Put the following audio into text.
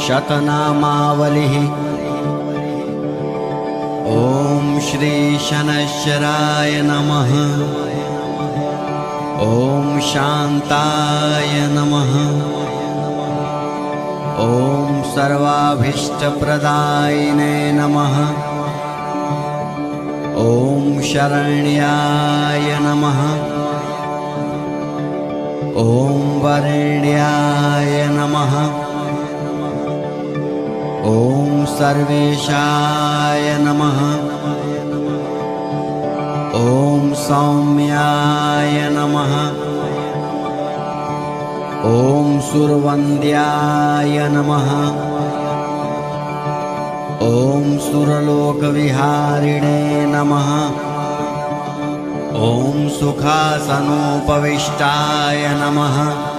शतनामावलिः। ॐ श्री शनैश्चराय नमः। ॐ शान्ताय नमः। ॐ सर्वाभीष्टप्रदायिने नमः। ॐ शरण्याय नमः। ॐ वरेण्याय नमः। ॐ सर्वेशाय नमः। ॐ सौम्याय नमः। ॐ सुरवन्द्याय नमः। ॐ सुरलोकविहारिणे नमः। ॐ सुखासनोपविष्टाय नमः।